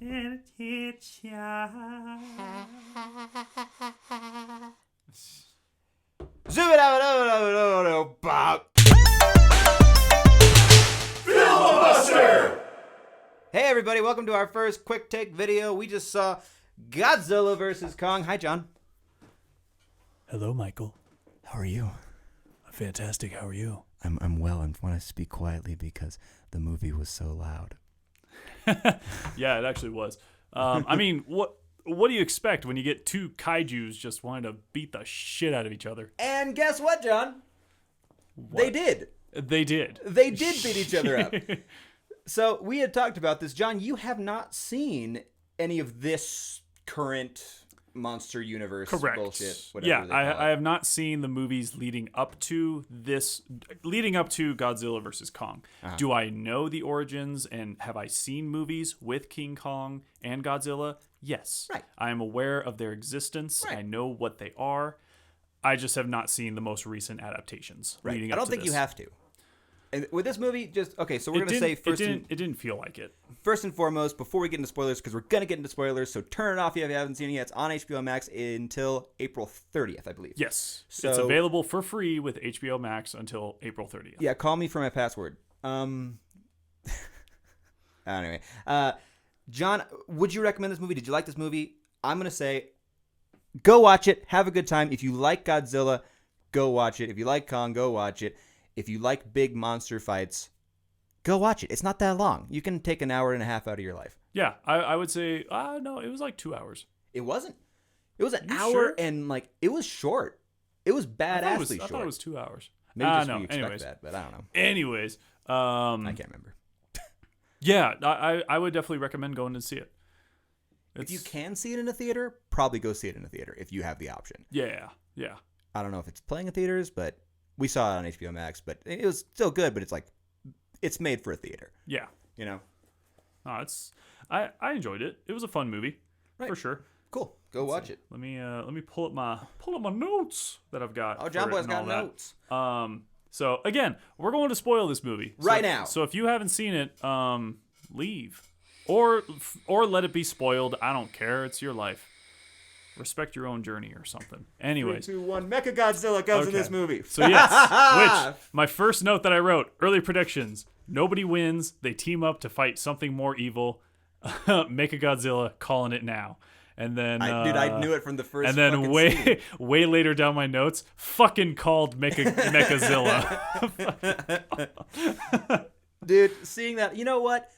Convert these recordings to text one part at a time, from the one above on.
Zoom it out, Bob. Filibuster! Hey everybody, welcome to our first quick take video. We just saw Godzilla vs. Kong. Hi, John. Hello, Michael. How are you? Fantastic. How are you? I'm well and want to speak quietly because the movie was so loud. Yeah, it actually was. I mean, what do you expect when you get two kaijus just wanting to beat the shit out of each other? And guess what, John? What? They did. They did. They did beat each other up. So we had talked about this. John, you have not seen any of this current monster universe Correct. bullshit. Yeah, They call it. I have not seen the movies leading up to Godzilla vs. Kong. Uh-huh. Do I know the origins and have I seen movies with King Kong and Godzilla? Yes. Right. I am aware of their existence. Right. I know what they are. I just have not seen the most recent adaptations leading up to I don't think this. you have to. And with this movie, so we're going to say first. It didn't feel like it. First and foremost, before we get into spoilers, because we're going to get into spoilers, so turn it off if you haven't seen it yet. It's on HBO Max until April 30th, I believe. Yes. So, it's available for free with HBO Max until April 30th. Yeah, call me for my password. Anyway. John, would you recommend this movie? Did you like this movie? I'm going to say, go watch it. Have a good time. If you like Godzilla, go watch it. If you like Kong, go watch it. If you like big monster fights, go watch it. It's not that long. You can take an hour and a half out of your life. Yeah, I would say, no, it was like 2 hours. It wasn't. It was an You hour sure? and it was short. It was badassly I short. thought it was 2 hours. Maybe just no. we expect Anyways. that, but I don't know. Anyways, I can't remember. yeah, I would definitely recommend going to see it. If you can see it in a theater, probably go see it in a theater if you have the option. Yeah. I don't know if it's playing in theaters, but we saw it on HBO Max. But it was still good. But it's made for a theater. Yeah. You know. No, I enjoyed it. It was a fun movie, for sure. Cool. Go watch it. Let me pull up my notes that I've got. Oh, John for it Boy's and got all that. notes. So again, we're going to spoil this movie Right now. So if you haven't seen it, leave or let it be spoiled. I don't care. It's your life. Respect your own journey or something. Anyways, 3, 2, 1. Mechagodzilla comes in this movie. So yes, which my first note that I wrote, early predictions. Nobody wins. They team up to fight something more evil. Mechagodzilla, calling it now. And then, I knew it from the first. And then scene. way later down my notes, fucking called Mechazilla. Dude, seeing that, you know what?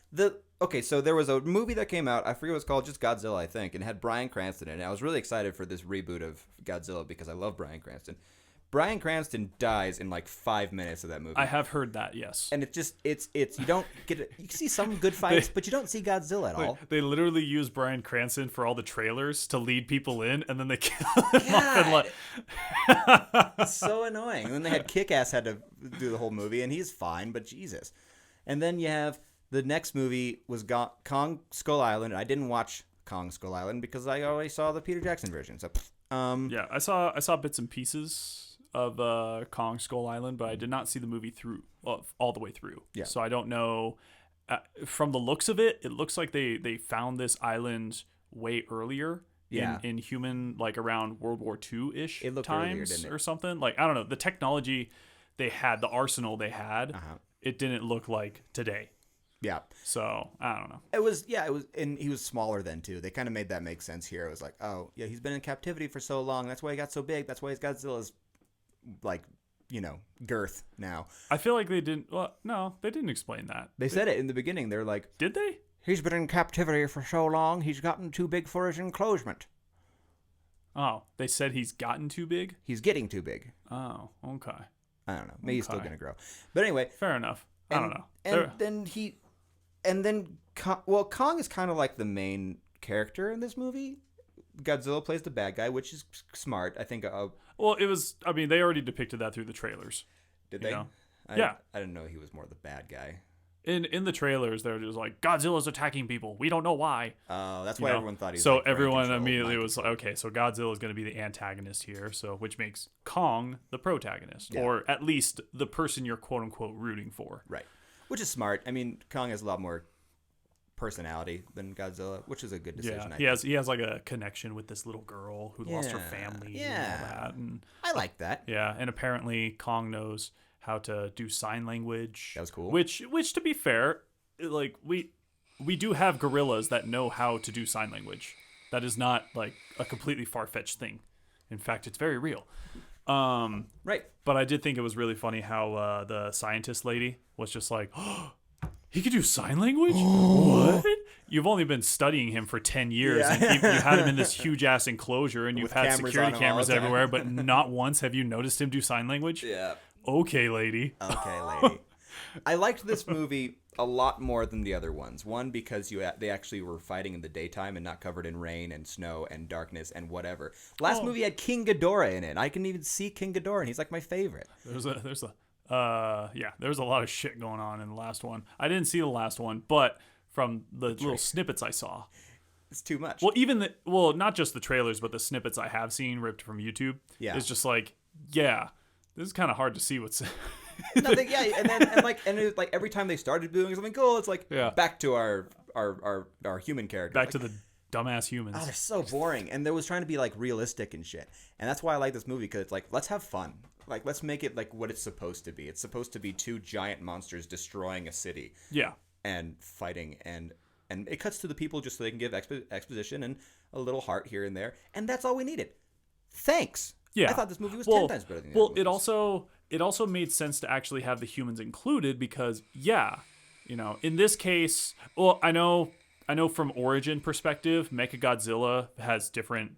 Okay, so there was a movie that came out. I forget what it's called, just Godzilla, I think, and it had Bryan Cranston in it. I was really excited for this reboot of Godzilla because I love Bryan Cranston. Bryan Cranston dies in 5 minutes of that movie. I have heard that, yes. And it's you don't get it. You see some good fights, but you don't see Godzilla at all. They literally use Bryan Cranston for all the trailers to lead people in, and then they kill him off and It's so annoying. And then they had Kick-Ass had to do the whole movie, and he's fine, but Jesus. And then you have the next movie was Kong Skull Island. I didn't watch Kong Skull Island because I already saw the Peter Jackson version. So, yeah, I saw bits and pieces of Kong Skull Island, but I did not see the movie all the way through. Yeah. So I don't know. From the looks of it, it looks like they found this island way earlier. Yeah. In human, around World War II-ish It looked times earlier, didn't it? or something. I don't know. The technology they had, the arsenal they had, Uh-huh. it didn't look like today. yeah. So I don't know. It was, and he was smaller then too. They kind of made that make sense here. It was like, oh, yeah, he's been in captivity for so long. That's why he got so big. That's why he's Godzilla's, girth now. I feel like they didn't. Well, no, they didn't explain that. They said it in the beginning. They're like, Did they? he's been in captivity for so long, he's gotten too big for his enclosement. Oh, they said he's gotten too big? He's getting too big. Oh, okay. I don't know. Maybe he's still Okay. going to grow. But anyway. Fair enough. I don't know. Kong is kind of like the main character in this movie. Godzilla plays the bad guy, which is smart. I think. Well, it was. I mean, they already depicted that through the trailers. Did you they? know? I didn't know he was more the bad guy. In the trailers, they're just like, Godzilla's attacking people. We don't know why. That's why everyone thought he was. So like, everyone brain control, immediately mind was like, control. okay, so Godzilla is going to be the antagonist here, so which makes Kong the protagonist, Yeah. or at least the person you're quote unquote rooting for. Right, which is smart. I mean, Kong has a lot more personality than Godzilla, which is a good decision. Yeah, he has like a connection with this little girl who lost her family and all that. And I like that. yeah, and apparently Kong knows how to do sign language. That was cool. Which to be fair, like we do have gorillas that know how to do sign language. That is not like a completely far-fetched thing. In fact, it's very real. Right. But I did think it was really funny how the scientist lady was just like, oh, he could do sign language? What? You've only been studying him for 10 years, and you had him in this huge-ass enclosure, and you've had security cameras everywhere, but not once have you noticed him do sign language? Yeah. Okay, lady. Okay, lady. I liked this movie a lot more than the other ones. One, because they actually were fighting in the daytime and not covered in rain and snow and darkness and whatever. Last movie had King Ghidorah in it. I can even see King Ghidorah, and he's like my favorite. There was a lot of shit going on in the last one. I didn't see the last one, but from the little snippets I saw, it's too much. Well, not just the trailers, but the snippets I have seen ripped from YouTube. Yeah, it's just like, yeah, this is kind of hard to see what's. Nothing. Yeah, and it was like every time they started doing something cool, it's like back to our human character. Back to the dumbass humans. Oh, they're so boring, and there was trying to be like realistic and shit, and that's why I like this movie, because it's like, let's have fun. Like, let's make it like what it's supposed to be. It's supposed to be two giant monsters destroying a city. Yeah. And fighting, and it cuts to the people just so they can give exposition and a little heart here and there, and that's all we needed. Thanks. Yeah. I thought this movie was 10 times better than the other movies. It also made sense to actually have the humans included because, in this case, well, I know from origin perspective, Mechagodzilla has different,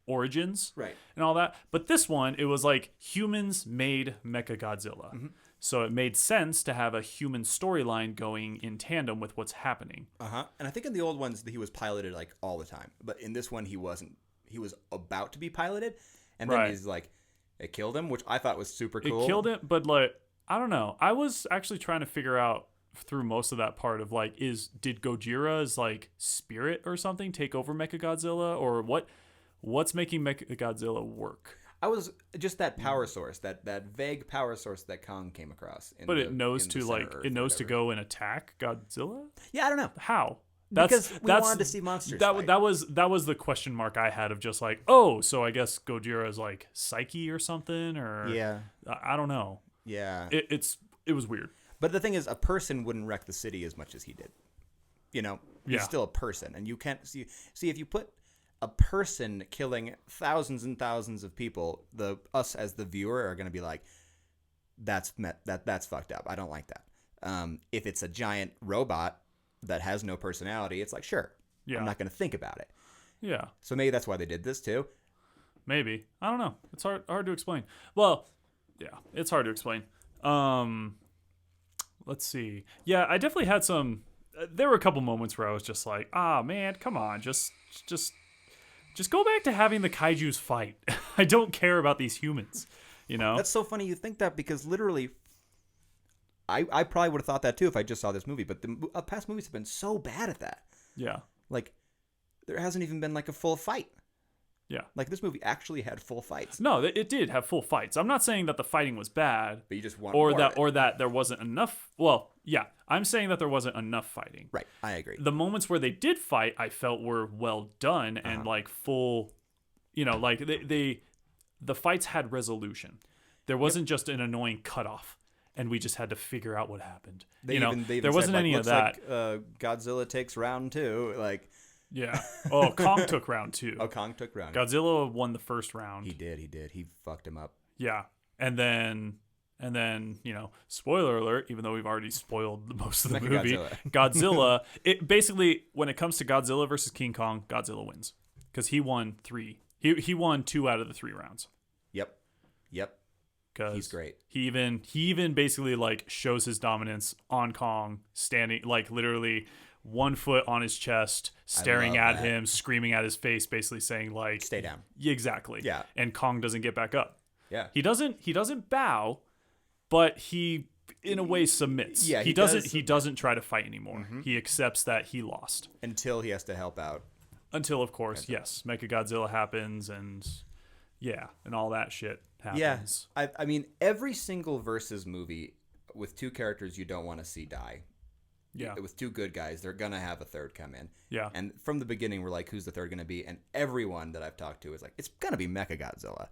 origins, right, and all that. But this one, it was like humans made Mechagodzilla. Mm-hmm. So it made sense to have a human storyline going in tandem with what's happening. And I think in the old ones he was piloted like all the time, but in this one he wasn't. He was about to be piloted, and then he's like, it killed him, which I thought was super cool. It killed him, but like, I don't know. I was actually trying to figure out through most of that part of like, did Gojira's like spirit or something take over Mechagodzilla, or what's making Mechagodzilla work? I was just that power source, that vague power source that Kong came across. But it knows to go and attack Godzilla? Yeah, I don't know. How? Because we wanted to see monsters fight. That was the question mark I had of just like, oh, so I guess Gojira is like psyche or something, or I don't know. Yeah. It was weird. But the thing is, a person wouldn't wreck the city as much as he did. He's still a person, and you can't see if you put a person killing thousands and thousands of people, us as the viewer are going to be like, that's fucked up. I don't like that. If it's a giant robot that has no personality, it's like, sure, I'm not going to think about it. Yeah. So maybe that's why they did this too. Maybe. I don't know. It's hard to explain. Well, yeah, it's hard to explain. Let's see. Yeah, I definitely had some. There were a couple moments where I was just like, man, come on, just go back to having the kaijus fight. I don't care about these humans. That's so funny you think that, because literally, I probably would have thought that too if I just saw this movie. But the past movies have been so bad at that. Yeah. Like, there hasn't even been like a full fight. Yeah. Like, this movie actually had full fights. No, it did have full fights. I'm not saying that the fighting was bad. But you just want more or that there wasn't enough. Well, yeah, I'm saying that there wasn't enough fighting. Right. I agree. The moments where they did fight, I felt were well done and like full, like the fights had resolution. There wasn't just an annoying cutoff, and we just had to figure out what happened. They even there wasn't any of that. Like, Godzilla takes round 2. Like, yeah. Oh, Kong took round 2. Oh, Kong took round. Godzilla won the first round. He did. He fucked him up. Yeah, and then spoiler alert, even though we've already spoiled most of the movie, Godzilla. It basically, when it comes to Godzilla versus King Kong, Godzilla wins because he won 3. He won 2 out of the 3 rounds. Yep. Because he's great. He even basically like shows his dominance on Kong, standing like literally 1 foot on his chest, staring at him, screaming at his face, basically saying like, "Stay down." Exactly. Yeah. And Kong doesn't get back up. Yeah. He doesn't bow, but he in a way submits. Yeah. He doesn't try to fight anymore. Mm-hmm. He accepts that he lost until he has to help out. Until, of course, yes, Mechagodzilla happens and all that shit happens. Yeah. I mean, every single Versus movie with 2 characters you don't want to see die Yeah. With two good guys, they're gonna have a third come in. Yeah. And from the beginning, we're like, who's the third gonna be? And everyone that I've talked to is like, it's gonna be Mechagodzilla.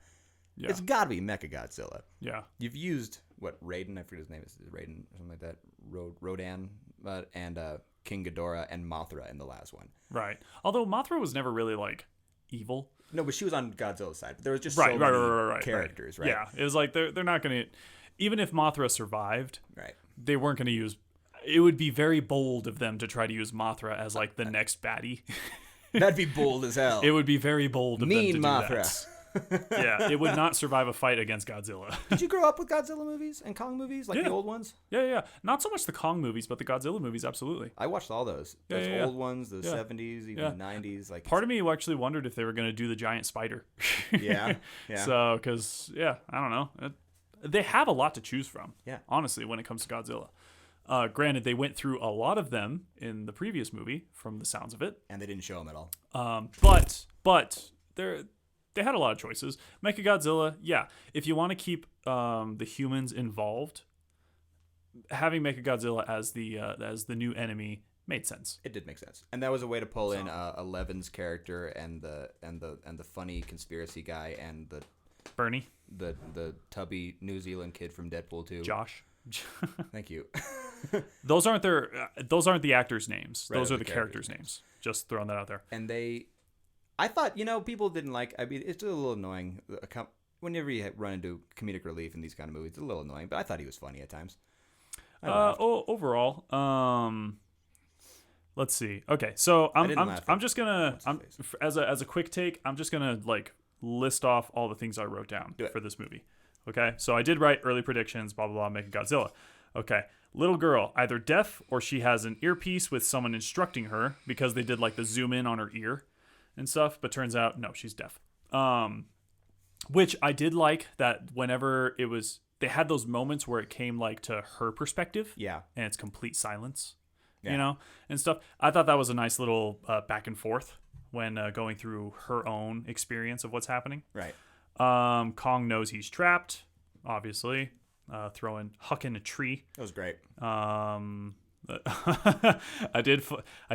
Yeah. It's gotta be Mechagodzilla. Yeah. You've used Raiden? I forget his name. Is it Raiden or something like that? Rodan, and King Ghidorah and Mothra in the last one. Right. Although Mothra was never really like evil. No, but she was on Godzilla's side. There was just Right, so right, many right, characters, right? Yeah. It was like they're not gonna, even if Mothra survived, Right. they weren't gonna use. It would be very bold of them to try to use Mothra as like the next baddie. That'd be bold as hell. It would be very bold of Mean them to do Mothra. that. Yeah, it would not survive a fight against Godzilla. Did you grow up with Godzilla movies and Kong movies, like Yeah. the old ones? Yeah. Not so much the Kong movies, but the Godzilla movies, absolutely. I watched all those. Yeah, Those yeah. old ones, the Yeah. 70s, even Yeah. 90s. Like Part of me actually wondered if they were going to do the giant spider. Yeah, yeah. So, because, I don't know. They have a lot to choose from, Yeah. honestly, when it comes to Godzilla. Granted, they went through a lot of them in the previous movie, from the sounds of it. And they didn't show them at all. But they had a lot of choices. Mechagodzilla, yeah. If you want to keep the humans involved, having Mechagodzilla as the new enemy made sense. It did make sense, and that was a way to pull in Eleven's character and the funny conspiracy guy and Bernie, the tubby New Zealand kid from Deadpool 2. Josh. Thank you. Those aren't the actors' names. Right, Those those are the characters' names. Just throwing that out there. And I thought, people didn't like. I mean, it's a little annoying. Whenever you run into comedic relief in these kind of movies, it's a little annoying. But I thought he was funny at times. Overall, let's see. Okay, so I'm just gonna as a quick take, I'm just gonna like list off all the things I wrote down for this movie. Okay, so I did write early predictions, blah blah blah, making Godzilla. Okay, little girl, either deaf or she has an earpiece with someone instructing her because they did like the zoom in on her ear and stuff, but turns out no, she's deaf. Which I did like that whenever they had those moments where it came like to her perspective, Yeah. and it's complete silence, Yeah. and stuff. I thought that was a nice little back and forth when going through her own experience of what's happening. Right. Kong knows he's trapped, obviously. Hucking a tree. That was great. I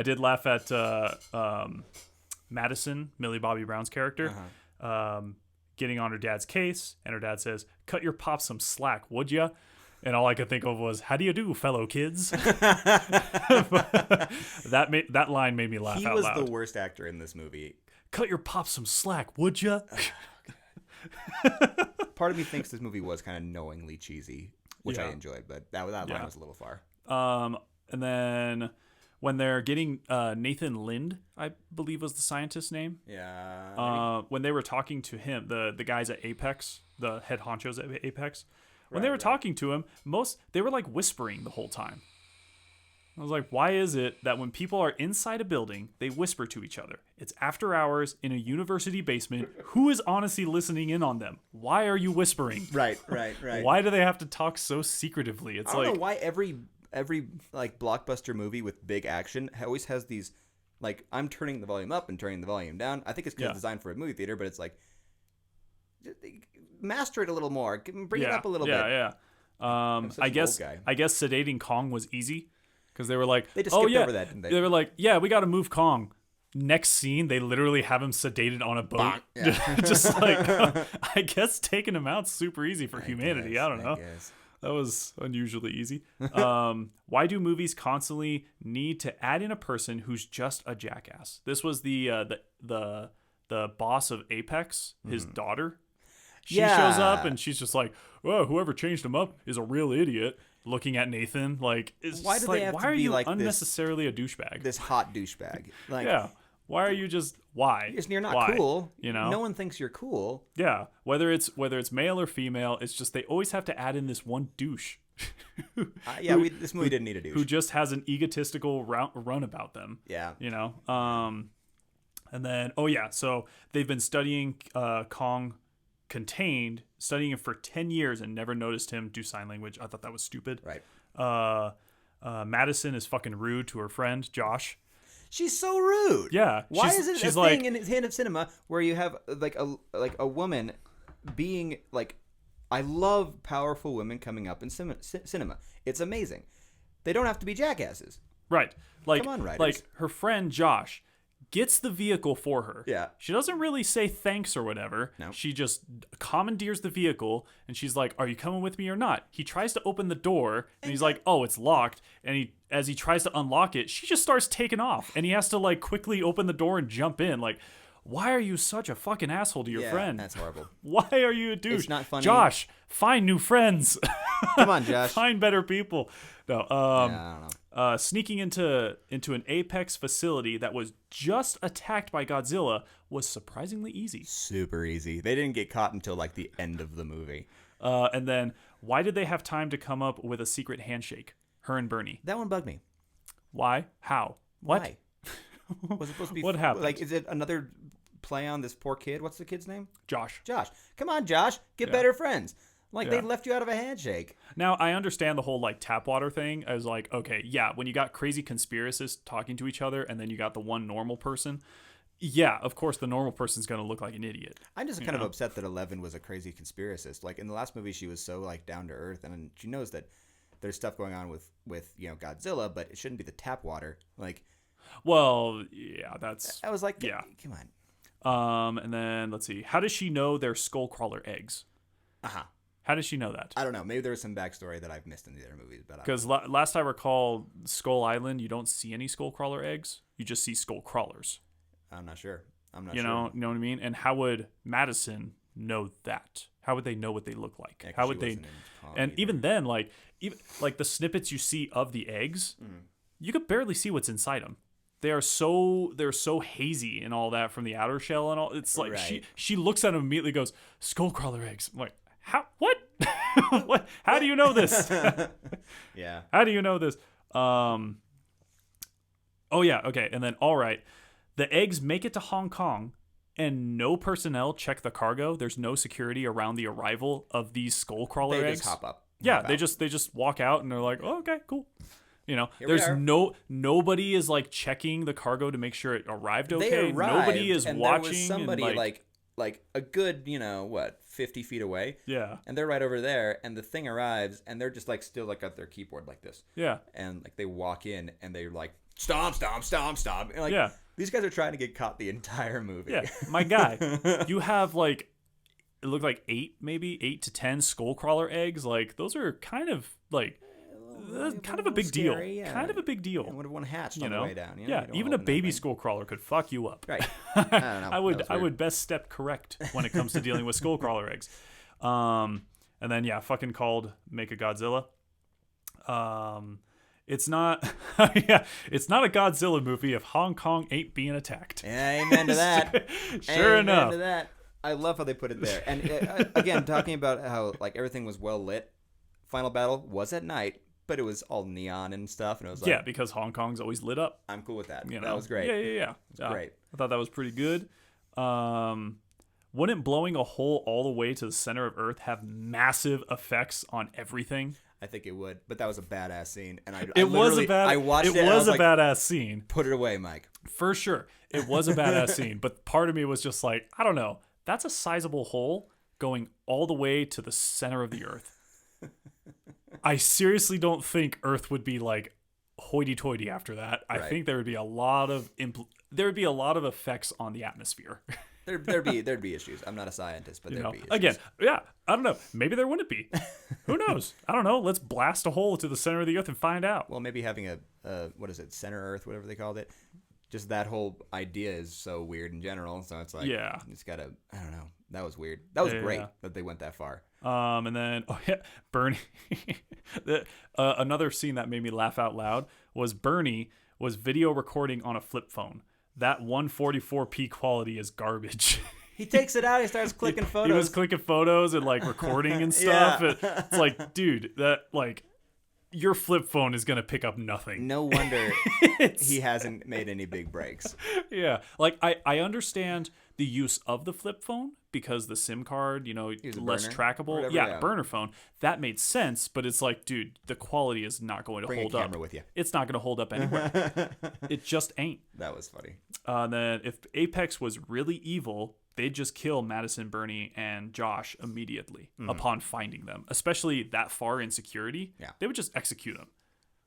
did laugh at Madison, Millie Bobby Brown's character, getting on her dad's case, and her dad says, "Cut your pop some slack, would ya?" And all I could think of was, "How do you do, fellow kids?" That line made me laugh He out was loud. the worst actor in this movie. "Cut your pop some slack, would ya?" Part of me thinks this movie was kind of knowingly cheesy, which I Yeah. enjoyed, but that line was a little far. And then when they're getting Nathan Lind, I believe was the scientist's name. Yeah. When they were talking to him, the guys at Apex, the head honchos at Apex, when they were Right. talking to him, they were like whispering the whole time. I was like, why is it that when people are inside a building, they whisper to each other? It's after hours in a university basement. Who is honestly listening in on them? Why are you whispering? Right. Why do they have to talk so secretively? It's I don't like know why every like blockbuster movie with big action always has these like I'm turning the volume up and turning the volume down. I think it's because it's designed for a movie theater, but it's like master it a little more, bring it up a little bit. Yeah. I'm such I an guess old guy. I guess sedating Kong was easy because they were like, They just oh skipped yeah, over that, didn't they? They were like, yeah, we got to move Kong. Next scene, they literally have him sedated on a boat. Bonk. Yeah. Just like, I guess taking him out's super easy for humanity. I don't know. guess. That was unusually easy. Why do movies constantly need to add in a person who's just a jackass? This was the boss of Apex, his daughter. She shows up and she's just like, "Oh, whoever changed him up is a real idiot." Looking at Nathan, like, it's Why just do like, they have why to are be you like this- unnecessarily a douchebag? This hot douchebag. Like, Yeah, why are you just why? You're not Why? cool. You know, no one thinks you're cool. Yeah, whether it's male or female, it's just they always have to add in this one douche. This movie didn't need a douche. Who just has an egotistical run about them. Yeah. You know? And then, so they've been studying Kong contained, studying him for 10 years and never noticed him do sign language. I thought that was stupid. Right. Madison is fucking rude to her friend, Josh. She's so rude. Yeah. Why is it she's a like, thing in cinema where you have like a woman being like, I love powerful women coming up in cinema. It's amazing. They don't have to be jackasses. Right. Like, Come on, writers. like her friend Josh gets the vehicle for her. Yeah. She doesn't really say thanks or whatever. No. She just commandeers the vehicle and she's like, "Are you coming with me or not?" He tries to open the door and he's like, "Oh, it's locked." And as he tries to unlock it, she just starts taking off and he has to like quickly open the door and jump in. Like, why are you such a fucking asshole to your friend? That's horrible. Why are you a douche? It's not funny. Josh, find new friends. Come on, Josh. Find better people. No, I don't know. sneaking into an Apex facility that was just attacked by Godzilla was surprisingly easy. Super easy. They didn't get caught until like the end of the movie. And then, why did they have time to come up with a secret handshake? Her and Bernie. That one bugged me. Why? How? What? Why? Was it supposed to be? What happened? Like, is it another play on this poor kid? What's the kid's name? Josh. Josh. Come on, Josh. Get better friends. Like, they Yeah. left you out of a handshake. Now, I understand the whole like tap water thing. I was like, okay, yeah, when you got crazy conspiracists talking to each other and then you got the one normal person, yeah, of course the normal person's going to look like an idiot. I'm just kind of upset that Eleven was a crazy conspiracist. Like, in the last movie, she was so like down to earth, and she knows that there's stuff going on with Godzilla, but it shouldn't be the tap water. Like, Well, yeah, that's I was like, Yeah. come on. And then let's see. How does she know they're skullcrawler eggs? Uh-huh. How does she know that? I don't know. Maybe there was some backstory that I've missed in the other movies, but Because last I recall, Skull Island, you don't see any skullcrawler eggs. You just see skull crawlers. I'm not sure. You know what I mean? And how would Madison know that? How would they know what they look like? Yeah, 'cause How she would they? wasn't in Kong And either. even then, even the snippets you see of the eggs, you could barely see what's inside them. They're so hazy and all that from the outer shell and all. It's like Right. she looks at them and immediately goes, skullcrawler eggs. I'm like, how? What? What? How do you know this? Yeah. How do you know this? Oh yeah, okay. And then all right, the eggs make it to Hong Kong, and no personnel check the cargo. There's no security around the arrival of these skullcrawler They eggs. just hop up. Yeah, hop they out. just walk out and they're like, oh, okay, cool. You know, Here we there's are. nobody is like checking the cargo to make sure it arrived okay. They arrived, Nobody is and watching. There was somebody and, like a good 50 feet away. yeah, And they're right over there, and the thing arrives, and they're just like still like at their keyboard like this, yeah. and like they walk in, and they're like stomp, stomp, stomp, stomp. And, like, Yeah. These guys are trying to get caught the entire movie. Yeah, my guy, you have like, it looked like 8 to 10 skullcrawler eggs. Like those are kind of like, kind of a big scary, deal. yeah. Kind of a big deal. And would have one hatched You on know? the way down. You know? Yeah, You don't even wanna a open that baby thing. skullcrawler could fuck you up. Right. I don't know. I would That was I weird. would best step correct when it comes to dealing with skullcrawler eggs. And then yeah, fucking called Make a Godzilla. It's not it's not a Godzilla movie if Hong Kong ain't being attacked. Yeah, amen to that. Sure Amen enough. to that. I love how they put it there. And again, talking about how like everything was well lit. Final battle was at night, but it was all neon and stuff, and it was like, Yeah, because Hong Kong's always lit up. I'm cool with that. You know? That was great. Yeah. great. I thought that was pretty good. Wouldn't blowing a hole all the way to the center of Earth have massive effects on everything? I think it would, but that was a badass scene, and I It was a literally- bad. I watched it. It and I was a like, badass scene Put it away, Mike. for sure. It was a badass scene, but part of me was just like, I don't know. That's a sizable hole going all the way to the center of the Earth. I seriously don't think Earth would be like hoity-toity after that. I Right. think there would be a lot of effects on the atmosphere. There'd be issues. I'm not a scientist, but You there'd know, be issues. again, yeah, I don't know. Maybe there wouldn't be. Who knows? I don't know. Let's blast a hole to the center of the Earth and find out. Well, maybe having a what is it, center Earth, whatever they called it. Just that whole idea is so weird in general. So it's like, Yeah. it's gotta. I don't know. That was weird. That was Yeah. great that they went that far. And then Bernie. Another scene that made me laugh out loud was Bernie was video recording on a flip phone. That 144p quality is garbage. He takes it out. He starts clicking photos. He was clicking photos and like recording and stuff. Yeah. It's like, dude, that like your flip phone is gonna pick up nothing. No wonder he hasn't made any big breaks. Yeah, like I understand the use of the flip phone because the SIM card, Use a less burner or trackable. whatever, Yeah, yeah. burner phone. That made sense, but it's like, dude, the quality is not going to Bring a hold camera up. with you. It's not going to hold up anywhere. It just ain't. That was funny. Then if Apex was really evil, they'd just kill Madison, Bernie, and Josh immediately upon finding them. Especially that far in security, Yeah. they would just execute them.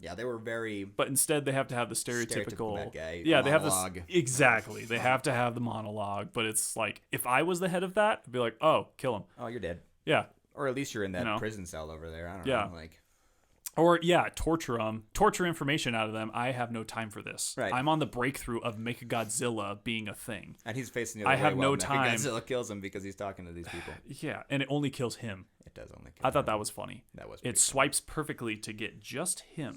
Yeah, they were very. But instead, they have to have the stereotypical bad guy yeah, they have monologue. this exactly. They have to have the monologue. But it's like if I was the head of that, I'd be like, oh, kill him. Oh, you're dead. Yeah, Or at least you're in that You know? prison cell over there. I don't Yeah. know. Like, or yeah, torture them, torture information out of them. I have no time for this. Right. I'm on the breakthrough of Mechagodzilla being a thing. and he's facing the other I have way no while time. Godzilla kills him because he's talking to these people. Yeah, and it only kills him. It does only kill I thought him. that was funny. That was It pretty swipes perfectly to get just him,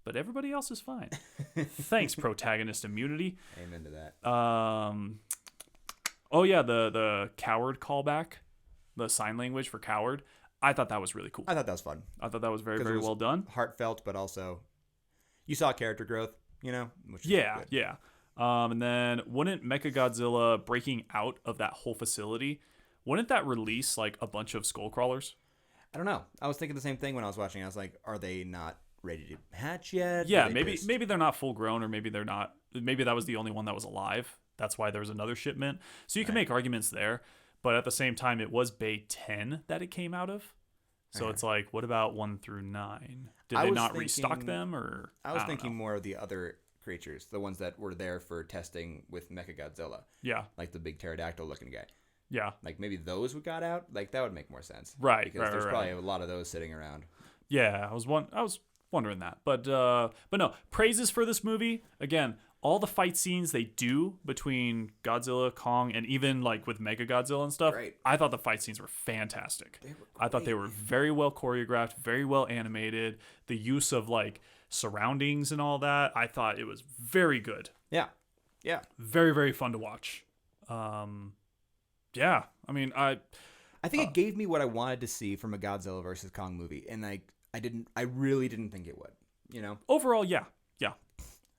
but everybody else is fine. Thanks, protagonist immunity. Amen to that. Oh yeah, the coward callback, the sign language for coward. I thought that was really cool. I thought that was fun. I thought that was very 'Cause it very was well done. Heartfelt, but also you saw character growth, which is Yeah, good. yeah. And then wouldn't Mechagodzilla breaking out of that whole facility, wouldn't that release like a bunch of skull crawlers? I don't know. I was thinking the same thing when I was watching. I was like, are they not ready to hatch yet? Yeah, Are they maybe just- maybe they're not full grown, or maybe they're not. Maybe that was the only one that was alive. That's why there was another shipment. So you can make arguments there, but at the same time, it was Bay 10 that it came out of. So it's like, what about 1 through 9? Did I they was not restock thinking- them, or I was don't thinking know. more of the other creatures, the ones that were there for testing with Mechagodzilla, Yeah, like the big pterodactyl looking guy. yeah, Like maybe those would got out. Like that would make more sense. Right, Because right, there's right, probably a lot of those sitting around. yeah. I was wondering that, but no praises for this movie. Again, all the fight scenes they do between Godzilla, Kong, and even like with Mechagodzilla and stuff. Great. I thought the fight scenes were fantastic. I thought they were very well choreographed, very well animated. The use of like surroundings and all that, I thought it was very good. Yeah. Yeah. Very, very fun to watch. Yeah, I mean, I think it gave me what I wanted to see from a Godzilla versus Kong movie, and I really didn't think it would. Overall, yeah.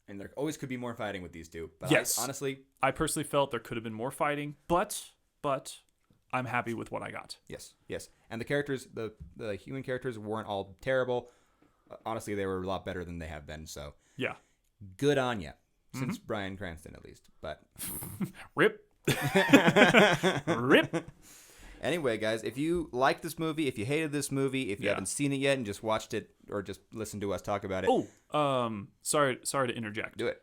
And there always could be more fighting with these two. But Yes. honestly, I personally felt there could have been more fighting, but I'm happy with what I got. yes. And the characters, the human characters, weren't all terrible. Honestly, they were a lot better than they have been. So Yeah. good on ya, since Bryan Cranston at least. But Rip. Rip. anyway, guys, if you like this movie, if you hated this movie, if you Yeah. haven't seen it yet and just watched it or just listened to us talk about it, Sorry to interject. do it.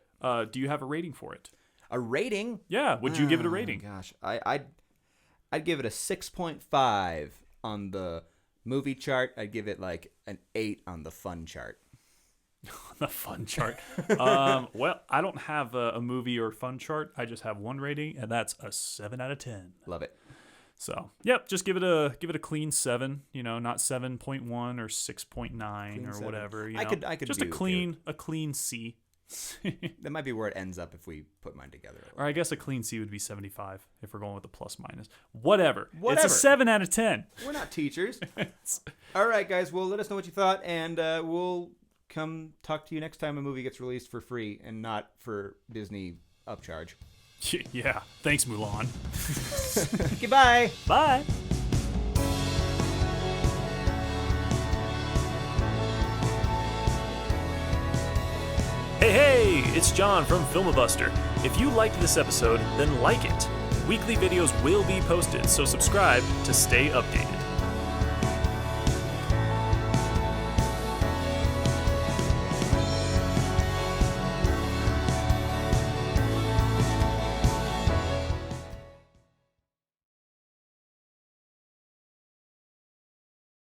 Do you have a rating for it? A rating? Yeah. Would you give it a Oh, rating? gosh, I'd give it a 6.5 on the movie chart. I'd give it like an 8 on the fun chart. The fun chart. Well, I don't have a movie or fun chart. I just have one rating, and that's a 7 out of 10. Love it. So, yep, just give it a clean 7. Not 7.1 or 6.9 or 7. whatever. I could just be a okay clean C. That might be where it ends up if we put mine together. Or I guess a clean C would be 75 if we're going with the plus minus. Whatever. It's Whatever. a 7 out of 10. We're not teachers. All right, guys. Well, let us know what you thought, and we'll come talk to you next time a movie gets released for free and not for Disney upcharge. Yeah. Thanks, Mulan. Goodbye. Bye. Hey, it's John from Filmabuster. If you liked this episode, then like it. Weekly videos will be posted, so subscribe to stay updated.